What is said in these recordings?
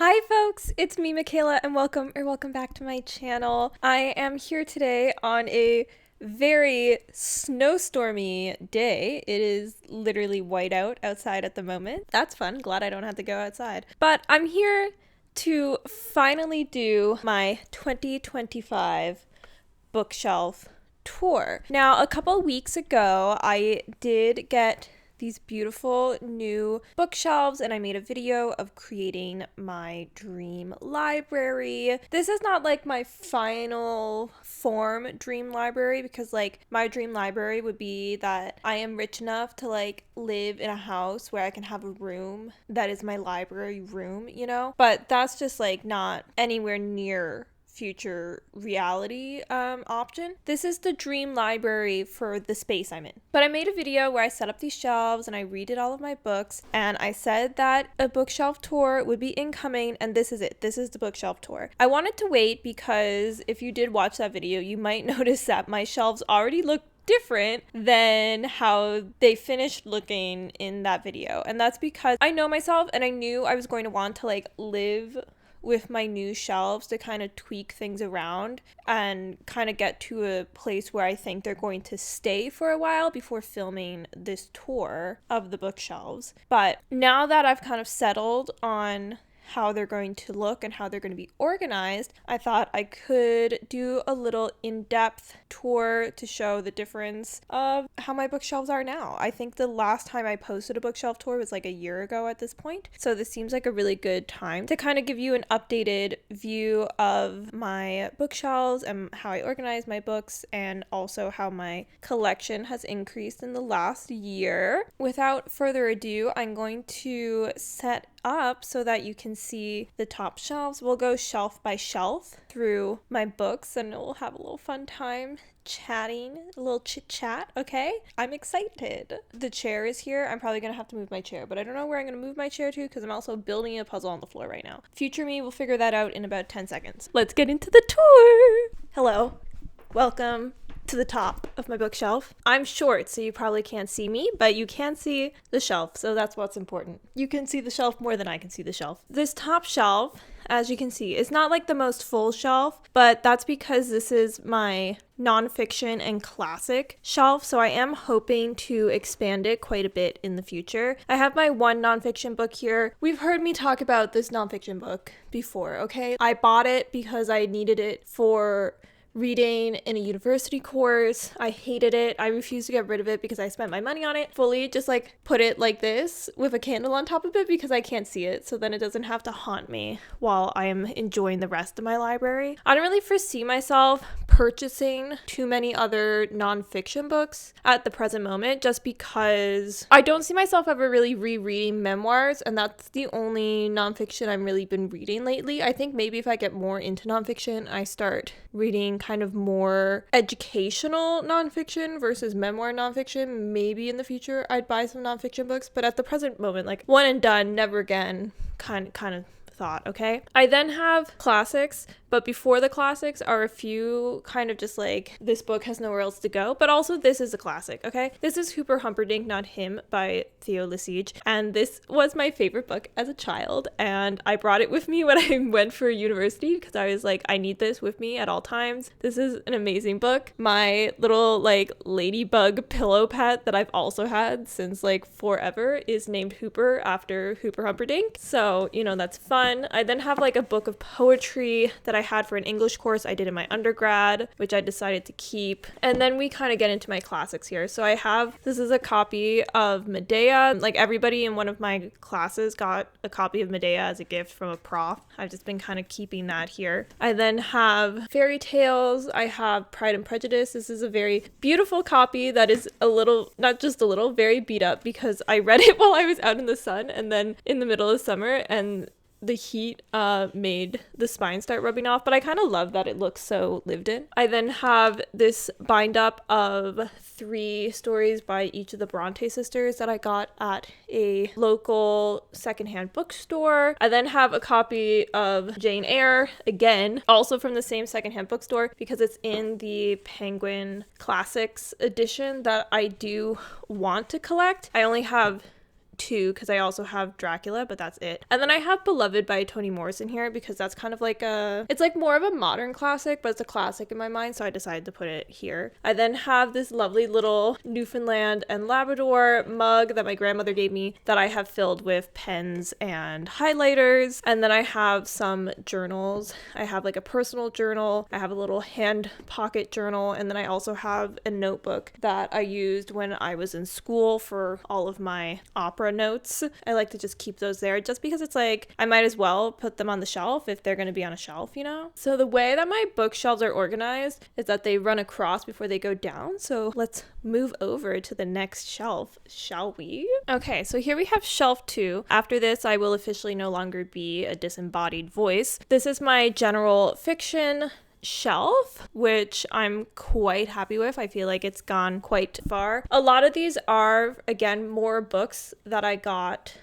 Hi folks, it's me Michaela and welcome back to my channel. I am here today on a very snowstormy day. It is literally white out outside at the moment. That's fun. Glad I don't have to go outside. But I'm here to finally do my 2025 bookshelf tour. Now, a couple weeks ago, I did get these beautiful new bookshelves and I made a video of creating my dream library. This is not like my final form dream library because like my dream library would be that I am rich enough to like live in a house where I can have a room that is my library room, you know? But that's just like not anywhere near future reality option. This is the dream library for the space I'm in. But I made a video where I set up these shelves and I redid all of my books and I said that a bookshelf tour would be incoming, and this is it. This is the bookshelf tour. I wanted to wait because if you did watch that video, you might notice that my shelves already look different than how they finished looking in that video. And that's because I know myself and I knew I was going to want to like live with my new shelves to kind of tweak things around and kind of get to a place where I think they're going to stay for a while before filming this tour of the bookshelves. But now that I've kind of settled on how they're going to look and how they're going to be organized, I thought I could do a little in-depth tour to show the difference of how my bookshelves are now. I think the last time I posted a bookshelf tour was like a year ago at this point, so this seems like a really good time to kind of give you an updated view of my bookshelves and how I organize my books, and also how my collection has increased in the last year. Without further ado, I'm going to set up so that you can see the top shelves. We'll go shelf by shelf through my books and we'll have a little fun time chatting, a little chit chat, okay? I'm excited. The chair is here. I'm probably gonna have to move my chair, but I don't know where I'm gonna move my chair to because I'm also building a puzzle on the floor right now. Future me will figure that out in about 10 seconds. Let's get into the tour. Hello, welcome to the top of my bookshelf. I'm short, so you probably can't see me, but you can see the shelf, so that's what's important. You can see the shelf more than I can see the shelf. This top shelf, as you can see, is not like the most full shelf, but that's because this is my nonfiction and classic shelf, so I am hoping to expand it quite a bit in the future. I have my one nonfiction book here. We've heard me talk about this nonfiction book before, okay? I bought it because I needed it for reading in a university course. I hated it. I refused to get rid of it because I spent my money on it fully. Just like put it like this with a candle on top of it because I can't see it, so then it doesn't have to haunt me while I am enjoying the rest of my library. I don't really foresee myself purchasing too many other nonfiction books at the present moment, just because I don't see myself ever really rereading memoirs, and that's the only nonfiction I've really been reading lately. I think maybe if I get more into nonfiction, I start reading kind of more educational nonfiction versus memoir nonfiction. Maybe in the future I'd buy some nonfiction books, but at the present moment, like one and done, never again kind of thought, okay? I then have classics, but before the classics are a few kind of just like, this book has nowhere else to go, but also this is a classic, okay? This is Hooper Humperdinck, Not Him by Theo Lesage, and this was my favorite book as a child, and I brought it with me when I went for university because I was like, I need this with me at all times. This is an amazing book. My little like ladybug pillow pet that I've also had since like forever is named Hooper after Hooper Humperdinck, so you know, that's fun. I then have like a book of poetry that I had for an English course I did in my undergrad, which I decided to keep. And then we kind of get into my classics here. So I have, this is a copy of Medea. Like everybody in one of my classes got a copy of Medea as a gift from a prof. I've just been kind of keeping that here. I then have fairy tales. I have Pride and Prejudice. This is a very beautiful copy that is a little, not just a little, very beat up because I read it while I was out in the sun and then in the middle of summer, and the heat made the spine start rubbing off, but I kind of love that it looks so lived in. I then have this bind up of 3 stories by each of the Bronte sisters that I got at a local secondhand bookstore. I then have a copy of Jane Eyre, again, also from the same secondhand bookstore, because it's in the Penguin Classics edition that I do want to collect. I only have two because I also have Dracula, but that's it. And then I have Beloved by Toni Morrison here because that's kind of like it's like more of a modern classic, but it's a classic in my mind, so I decided to put it here. I then have this lovely little Newfoundland and Labrador mug that my grandmother gave me that I have filled with pens and highlighters. And then I have some journals. I have like a personal journal, I have a little hand pocket journal, and then I also have a notebook that I used when I was in school for all of my opera notes. I like to just keep those there just because it's like I might as well put them on the shelf if they're going to be on a shelf, you know? So the way that my bookshelves are organized is that they run across before they go down. So let's move over to the next shelf, shall we? Okay, so here we have shelf 2. After this, I will officially no longer be a disembodied voice. This is my general fiction shelf, which I'm quite happy with. I feel like it's gone quite far. A lot of these are, again, more books that I got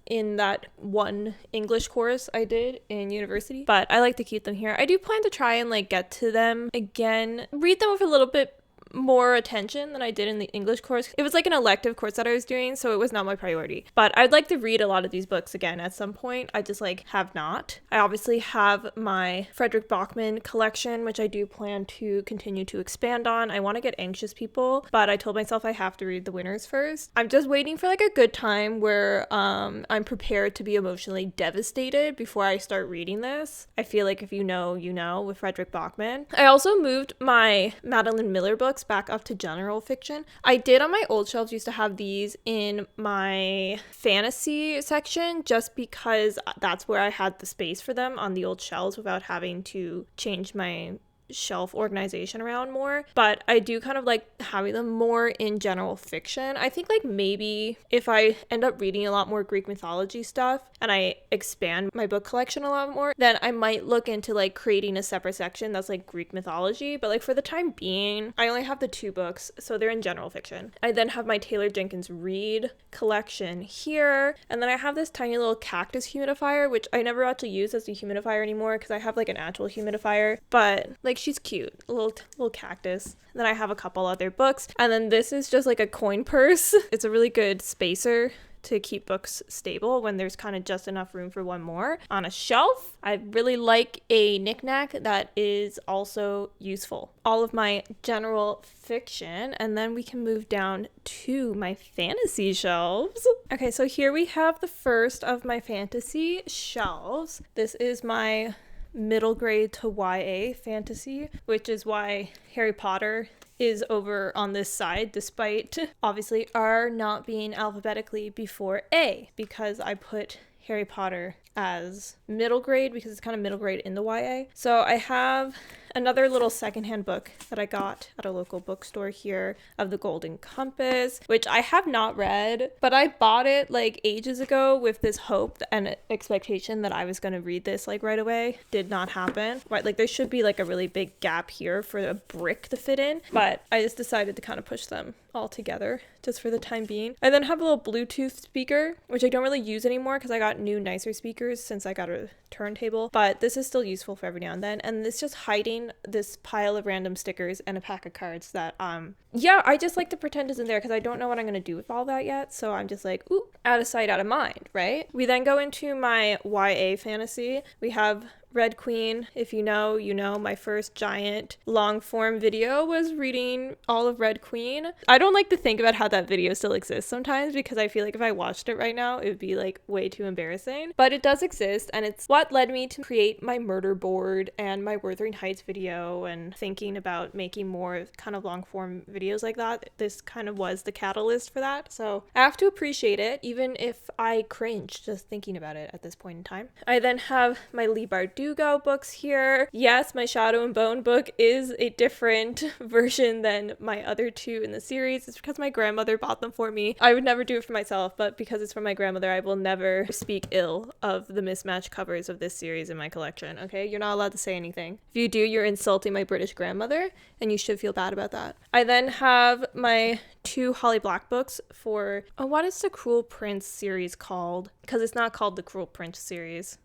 in that one English course I did in university, but I like to keep them here. I do plan to try and like get to them again, read them with a little bit more attention than I did in the English course. It was like an elective course that I was doing, so it was not my priority. But I'd like to read a lot of these books again at some point. I just like have not. I obviously have my Frederick Bachman collection, which I do plan to continue to expand on. I want to get Anxious People, but I told myself I have to read The Winners first. I'm just waiting for like a good time where I'm prepared to be emotionally devastated before I start reading this. I feel like if you know, you know, with Frederick Bachman. I also moved my Madeline Miller books back up to general fiction. I did on my old shelves used to have these in my fantasy section just because that's where I had the space for them on the old shelves without having to change my shelf organization around more, but I do kind of like having them more in general fiction. I think like maybe if I end up reading a lot more Greek mythology stuff and I expand my book collection a lot more, then I might look into like creating a separate section that's like Greek mythology, but like for the time being I only have the 2 books, so they're in general fiction. I then have my Taylor Jenkins Reid collection here, and then I have this tiny little cactus humidifier, which I never actually use as a humidifier anymore because I have like an actual humidifier, but like she's cute, a little cactus. And then I have a couple other books, and then this is just like a coin purse. It's a really good spacer to keep books stable when there's kind of just enough room for one more on a shelf. I really like a knickknack that is also useful. All of my general fiction, and then we can move down to my fantasy shelves. Okay, so here we have the first of my fantasy shelves. This is my middle grade to YA fantasy, which is why Harry Potter is over on this side, despite obviously R not being alphabetically before A, because I put Harry Potter as middle grade because it's kind of middle grade in the YA. So I have another little secondhand book that I got at a local bookstore here of The Golden Compass, which I have not read, but I bought it like ages ago with this hope and expectation that I was going to read this like right away. Did not happen. Right, like there should be like a really big gap here for a brick to fit in, but I just decided to kind of push them all together just for the time being. I then have a little Bluetooth speaker, which I don't really use anymore because I got new nicer speakers since I got a turntable, but this is still useful for every now and then, and it's just hiding this pile of random stickers and a pack of cards that yeah, I just like to pretend is in there because I don't know what I'm going to do with all that yet, so I'm just like, ooh, out of sight, out of mind, right? We then go into my YA fantasy. We have Red Queen. If you know, you know. My first giant long form video was reading all of Red Queen. I don't like to think about how that video still exists sometimes because I feel like if I watched it right now, it would be like way too embarrassing. But it does exist, and it's what led me to create my murder board and my Wuthering Heights video and thinking about making more kind of long form videos like that. This kind of was the catalyst for that. So I have to appreciate it, even if I cringe just thinking about it at this point in time. I then have my Leigh Bardugo books here. Yes, my Shadow and Bone book is a different version than my other 2 in the series. It's because my grandmother bought them for me. I would never do it for myself, but because it's from my grandmother, I will never speak ill of the mismatched covers of this series in my collection, okay? You're not allowed to say anything. If you do, you're insulting my British grandmother, and you should feel bad about that. I then have my 2 Holly Black books for, what is the Cruel Prince series called? Because it's not called the Cruel Prince series.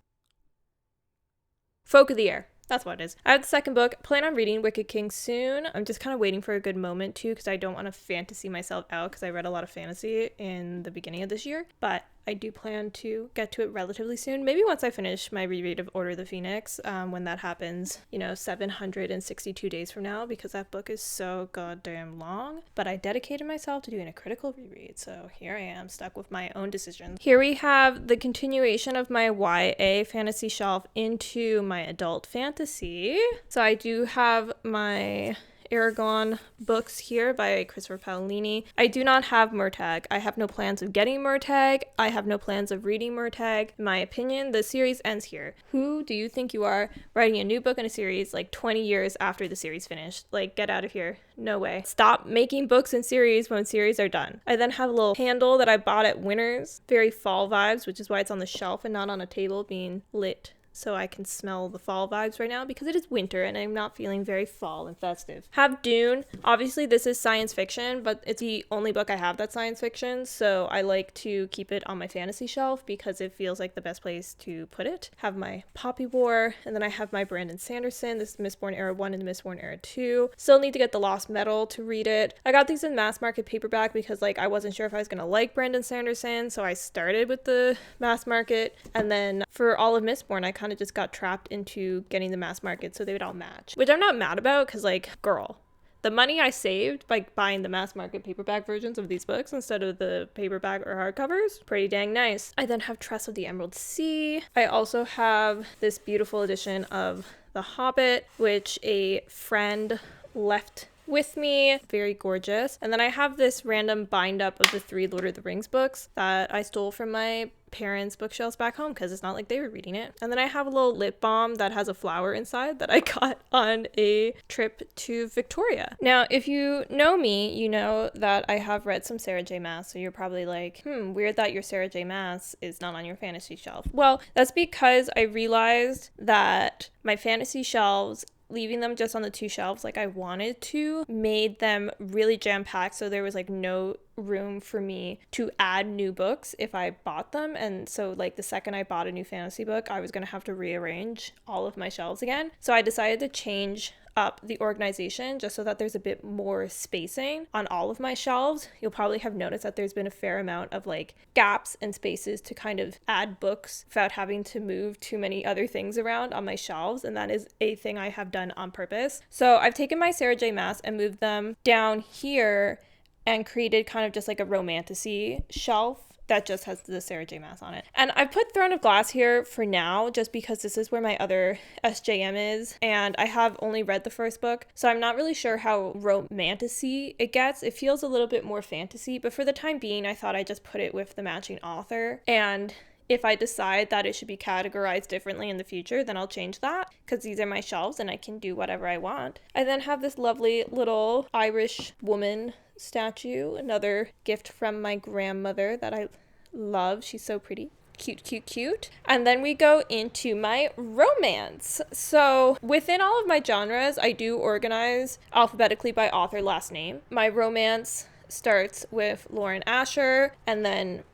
Folk of the Air. That's what it is. I have the second book. Plan on reading Wicked King soon. I'm just kind of waiting for a good moment too, because I don't want to fantasy myself out, because I read a lot of fantasy in the beginning of this year. But I do plan to get to it relatively soon. Maybe once I finish my reread of Order of the Phoenix, when that happens, 762 days from now, because that book is so goddamn long. But I dedicated myself to doing a critical reread, so here I am, stuck with my own decisions. Here we have the continuation of my YA fantasy shelf into my adult fantasy. So I do have my Aragon books here by Christopher Paolini. I do not have Murtagh. I have no plans of getting Murtagh. I have no plans of reading Murtagh. In my opinion, the series ends here. Who do you think you are, writing a new book in a series like 20 years after the series finished? Like, get out of here. No way. Stop making books and series when series are done. I then have a little candle that I bought at Winners. Very fall vibes, which is why it's on the shelf and not on a table being lit, so I can smell the fall vibes right now, because it is winter and I'm not feeling very fall and festive. Have Dune. Obviously this is science fiction, but it's the only book I have that's science fiction, so I like to keep it on my fantasy shelf because it feels like the best place to put it. Have my Poppy War, and then I have my Brandon Sanderson. This is Mistborn Era 1 and Mistborn Era 2. Still need to get the Lost Metal to read it. I got these in mass market paperback because I wasn't sure if I was gonna like Brandon Sanderson, so I started with the mass market, and then for all of Mistborn I kind of just got trapped into getting the mass market so they would all match, which I'm not mad about, because girl, the money I saved by buying the mass market paperback versions of these books instead of the paperback or hardcovers, pretty dang nice. I then have Tress of the Emerald Sea. I also have this beautiful edition of The Hobbit, which a friend left with me. Very gorgeous. And then I have this random bind up of the 3 Lord of the Rings books that I stole from my parents' bookshelves back home, because it's not like they were reading it. And then I have a little lip balm that has a flower inside that I got on a trip to Victoria. Now, if you know me, you know that I have read some Sarah J Maas, so you're probably like, weird that your Sarah J Maas is not on your fantasy shelf. Well, that's because I realized that my fantasy shelves, leaving them just on the 2 shelves like I wanted to, made them really jam-packed, so there was no room for me to add new books if I bought them. And so the second I bought a new fantasy book, I was going to have to rearrange all of my shelves again. So I decided to change up the organization just so that there's a bit more spacing on all of my shelves. You'll probably have noticed that there's been a fair amount of gaps and spaces to kind of add books without having to move too many other things around on my shelves, and that is a thing I have done on purpose. So I've taken my Sarah J Maas and moved them down here and created kind of just a romantasy shelf that just has the Sarah J Maas on it. And I put Throne of Glass here for now just because this is where my other SJM is, and I have only read the first book, so I'm not really sure how romantasy it gets. It feels a little bit more fantasy, but for the time being I thought I'd just put it with the matching author, and if I decide that it should be categorized differently in the future, then I'll change that, because these are my shelves and I can do whatever I want. I then have this lovely little Irish woman statue, another gift from my grandmother that I love. She's so pretty. Cute, cute, cute. And then we go into my romance. So within all of my genres, I do organize alphabetically by author last name. My romance starts with Lauren Asher and then,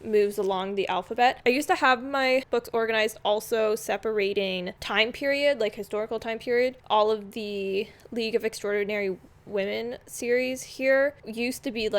moves along the alphabet. I used to have my books organized also separating time period, historical time period. All of the League of Extraordinary Women series here used to be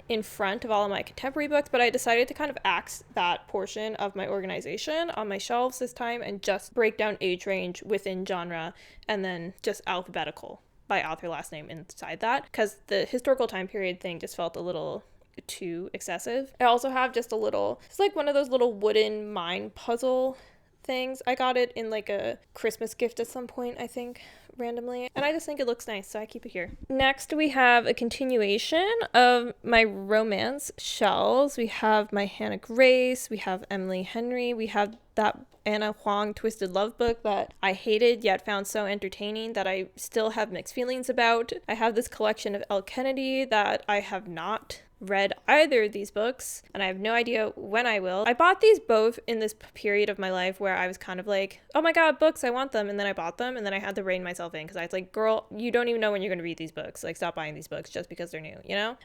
in front of all of my contemporary books, but I decided to kind of axe that portion of my organization on my shelves this time and just break down age range within genre and then just alphabetical by author last name inside that, because the historical time period thing just felt a little too excessive. I also have just it's one of those little wooden mind puzzle things. I got it in a Christmas gift at some point, I think, randomly, and I just think it looks nice, so I keep it here. Next, we have a continuation of my romance shelves. We have my Hannah Grace, we have Emily Henry, we have that Anna Huang Twisted Love book that I hated yet found so entertaining that I still have mixed feelings about. I have this collection of Elle Kennedy that I have not read either of these books, and I have no idea when I will. I bought these both in this period of my life where I was kind of oh my god, books, I want them, and then I bought them, and then I had to rein myself in because I was girl, you don't even know when you're going to read these books. Stop buying these books just because they're new,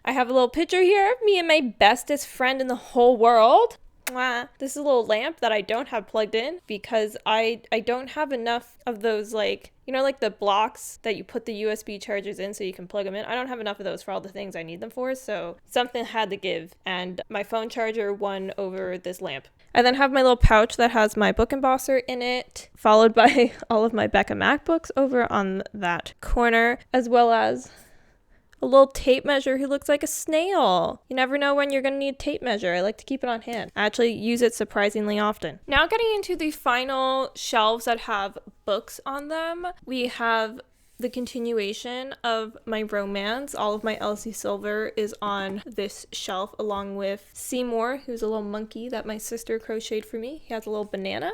I have a little picture here of me and my bestest friend in the whole world. This is a little lamp that I don't have plugged in because I don't have enough of those, like, you know, like the blocks that you put the USB chargers in so you can plug them in. I don't have enough of those for all the things I need them for, so something had to give, and my phone charger won over this lamp. I then have my little pouch that has my book embosser in it, followed by all of my Becca MacBooks over on that corner, as well as a little tape measure who looks like a snail. You never know when you're going to need tape measure. I like to keep it on hand. I actually use it surprisingly often. Now getting into the final shelves that have books on them, we have the continuation of my romance. All of my Elsie Silver is on this shelf, along with Seymour, who's a little monkey that my sister crocheted for me. He has a little banana.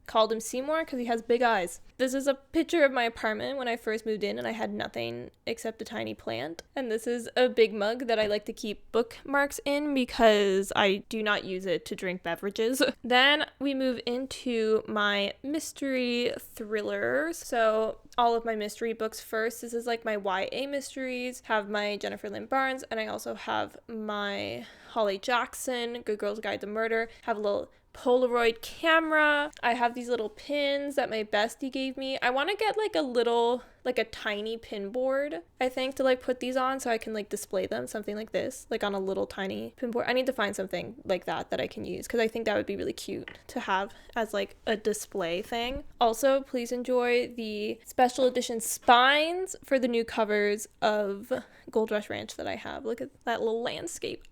Called him Seymour because he has big eyes. This is a picture of my apartment when I first moved in and I had nothing except a tiny plant. And this is a big mug that I like to keep bookmarks in because I do not use it to drink beverages. Then we move into my mystery thrillers. So all of my mystery books first. This is like my YA mysteries. Have my Jennifer Lynn Barnes, and I also have my Holly Jackson, Good Girl's Guide to Murder. Have a little Polaroid camera. I have these little pins that my bestie gave me. I want to get like a tiny pin board, I think, to like put these on so I can like display them, something like this, like on a little tiny pin board. I need to find something like that I can use because I think that would be really cute to have as like a display thing. Also, please enjoy the special edition spines for the new covers of Gold Rush Ranch that I have. Look at that little landscape.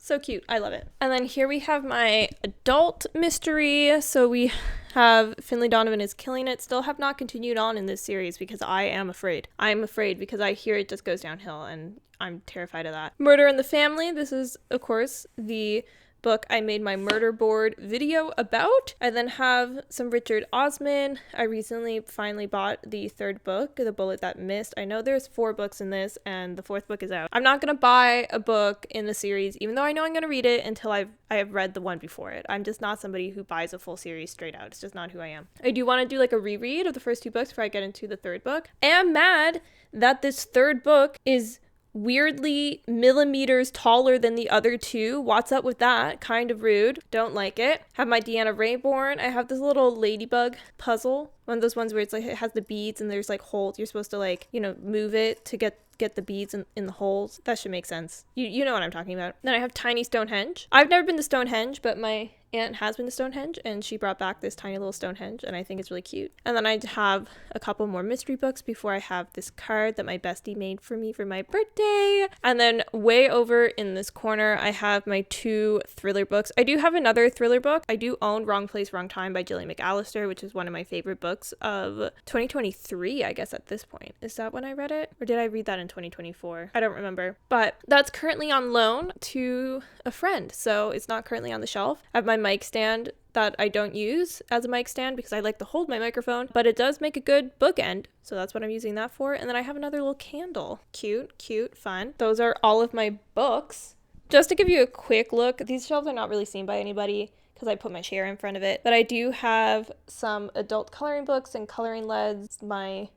So cute. I love it. And then here we have my adult mystery. So we have Finley Donovan is Killing It. Still have not continued on in this series because I am afraid. I'm afraid because I hear it just goes downhill and I'm terrified of that. Murder in the Family. This is, of course, the book I made my murder board video about. I then have some Richard Osman. I recently finally bought the third book, The Bullet That Missed. I know there's 4 books in this and the 4th book is out. I'm not going to buy a book in the series, even though I know I'm going to read it, until I have read the one before it. I'm just not somebody who buys a full series straight out. It's just not who I am. I do want to do like a reread of the first 2 books before I get into the 3rd book. I am mad that this 3rd book is weirdly millimeters taller than the other 2. What's up with that? Kind of rude. Don't like it. Have my Deanna Rayborn. I have this little ladybug puzzle. One of those ones where it's like it has the beads and there's like holes. You're supposed to like, you know, move it to get the beads in the holes. That should make sense. You know what I'm talking about. Then I have Tiny Stonehenge. I've never been to Stonehenge, but my aunt has been to Stonehenge and she brought back this tiny little Stonehenge and I think it's really cute. And then I have a couple more mystery books before I have this card that my bestie made for me for my birthday. And then way over in this corner I have my 2 thriller books. I do have another thriller book. I do own Wrong Place, Wrong Time by Gillian McAllister, which is one of my favorite books of 2023, I guess at this point. Is that when I read it? Or did I read that in 2024? I don't remember. But that's currently on loan to a friend, so it's not currently on the shelf. I have my mic stand that I don't use as a mic stand because I like to hold my microphone, but it does make a good bookend, so that's what I'm using that for. And then I have another little candle. Cute, fun. Those are all of my books. Just to give you a quick look, these shelves are not really seen by anybody because I put my chair in front of it, but I do have some adult coloring books and coloring leads, my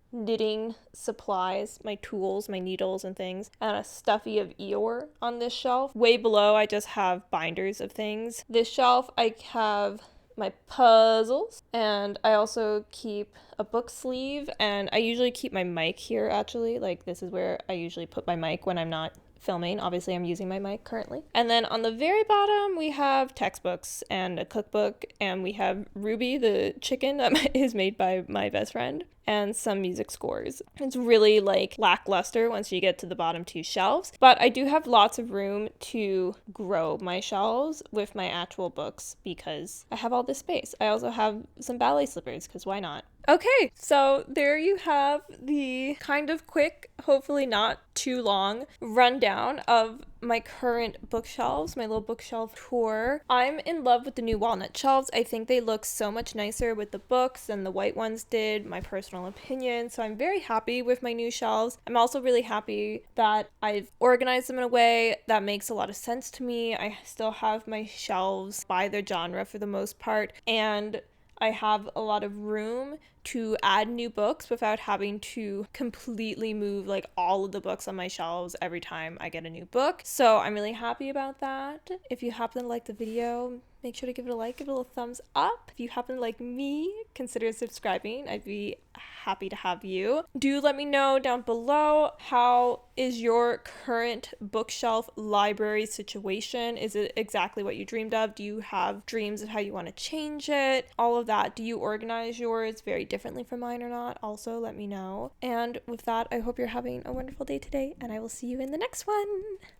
knitting supplies, my tools, my needles and things, and a stuffy of Eeyore on this shelf. Way below I just have binders of things. This shelf I have my puzzles, and I also keep a book sleeve, and I usually keep my mic here actually. Like this is where I usually put my mic when I'm not filming. Obviously I'm using my mic currently. And then on the very bottom we have textbooks and a cookbook, and we have Ruby the chicken that is made by my best friend, and some music scores. It's really like lackluster once you get to the bottom 2 shelves, but I do have lots of room to grow my shelves with my actual books because I have all this space. I also have some ballet slippers because why not? Okay, so there you have the kind of quick, hopefully not too long, rundown of my current bookshelves, my little bookshelf tour. I'm in love with the new walnut shelves. I think they look so much nicer with the books than the white ones did, my personal opinion. So I'm very happy with my new shelves. I'm also really happy that I've organized them in a way that makes a lot of sense to me. I still have my shelves by their genre for the most part, and I have a lot of room to add new books without having to completely move like all of the books on my shelves every time I get a new book. So I'm really happy about that. If you happen to like the video, make sure to give it a like, give it a little thumbs up. If you happen to like me, consider subscribing. I'd be happy to have you. Do let me know down below, how is your current bookshelf library situation? Is it exactly what you dreamed of? Do you have dreams of how you want to change it? All of that. Do you organize yours very differently from mine or not? Also, let me know. And with that, I hope you're having a wonderful day today, and I will see you in the next one.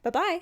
Bye-bye.